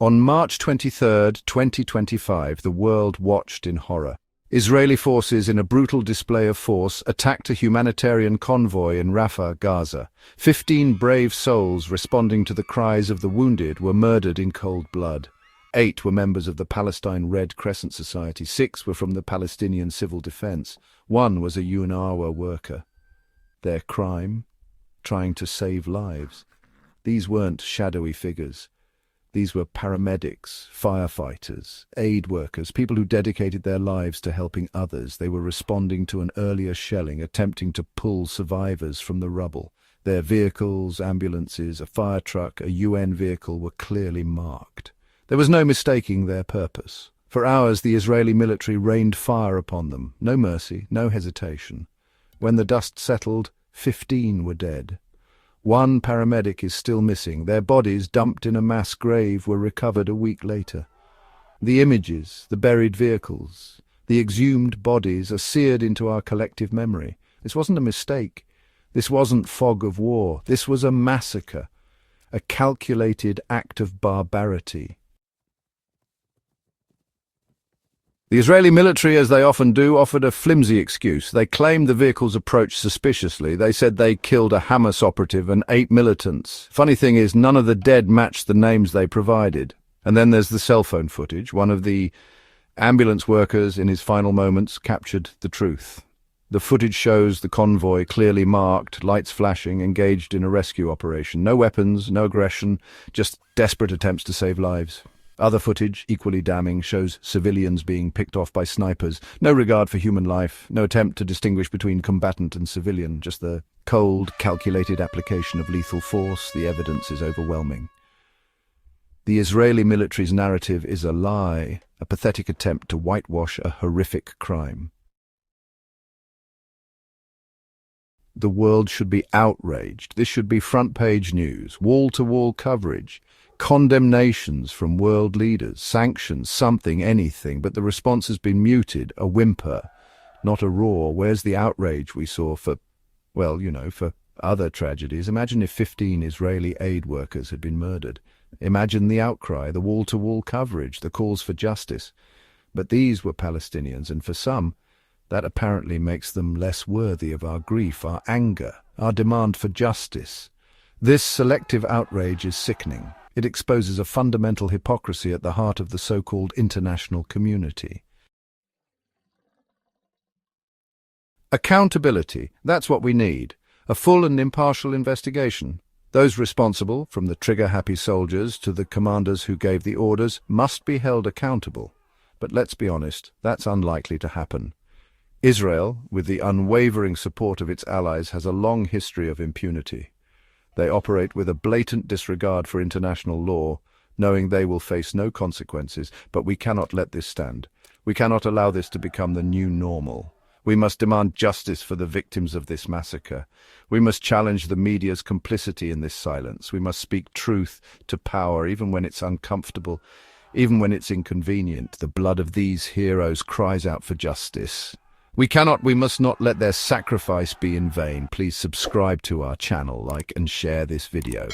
On March 23, 2025, the world watched in horror. Israeli forces, in a brutal display of force, attacked a humanitarian convoy in Rafah, Gaza. 15 brave souls responding to the cries of the wounded were murdered in cold blood. 8 were members of the Palestine Red Crescent Society. 6 were from the Palestinian Civil Defense. 1 was a UNRWA worker. Their crime? Trying to save lives. These weren't shadowy figures. These were paramedics, firefighters, aid workers, people who dedicated their lives to helping others. They were responding to an earlier shelling, attempting to pull survivors from the rubble. Their vehicles, ambulances, a fire truck, a UN vehicle were clearly marked. There was no mistaking their purpose. For hours the Israeli military rained fire upon them. No mercy, no hesitation. When the dust settled, 15 were dead. 1 paramedic is still missing. Their bodies, dumped in a mass grave, were recovered a week later. The images, the buried vehicles, the exhumed bodies are seared into our collective memory. This wasn't a mistake. This wasn't fog of war. This was a massacre, a calculated act of barbarity. The Israeli military, as they often do, offered a flimsy excuse. They claimed the vehicles approached suspiciously. They said they killed a Hamas operative and 8 militants. Funny thing is, none of the dead matched the names they provided. And then there's the cell phone footage. One of the ambulance workers in his final moments captured the truth. The footage shows the convoy clearly marked, lights flashing, engaged in a rescue operation. No weapons, no aggression, just desperate attempts to save lives. Other footage, equally damning, shows civilians being picked off by snipers. No regard for human life, no attempt to distinguish between combatant and civilian, just the cold, calculated application of lethal force. The evidence is overwhelming. The Israeli military's narrative is a lie, a pathetic attempt to whitewash a horrific crime. The world should be outraged. This should be front-page news, wall-to-wall coverage. Condemnations from world leaders, sanctions, something, anything, but the response has been muted, a whimper, not a roar. Where's the outrage we saw for other tragedies? Imagine if 15 Israeli aid workers had been murdered. Imagine the outcry, the wall-to-wall coverage, the calls for justice. But these were Palestinians, and for some, that apparently makes them less worthy of our grief, our anger, our demand for justice. This selective outrage is sickening. It exposes a fundamental hypocrisy at the heart of the so-called international community. Accountability, that's what we need. A full and impartial investigation. Those responsible, from the trigger-happy soldiers to the commanders who gave the orders, must be held accountable. But let's be honest, that's unlikely to happen. Israel, with the unwavering support of its allies, has a long history of impunity. They operate with a blatant disregard for international law, knowing they will face no consequences, but we cannot let this stand. We cannot allow this to become the new normal. We must demand justice for the victims of this massacre. We must challenge the media's complicity in this silence. We must speak truth to power, even when it's uncomfortable, even when it's inconvenient. The blood of these heroes cries out for justice. We must not let their sacrifice be in vain. Please subscribe to our channel, like and share this video.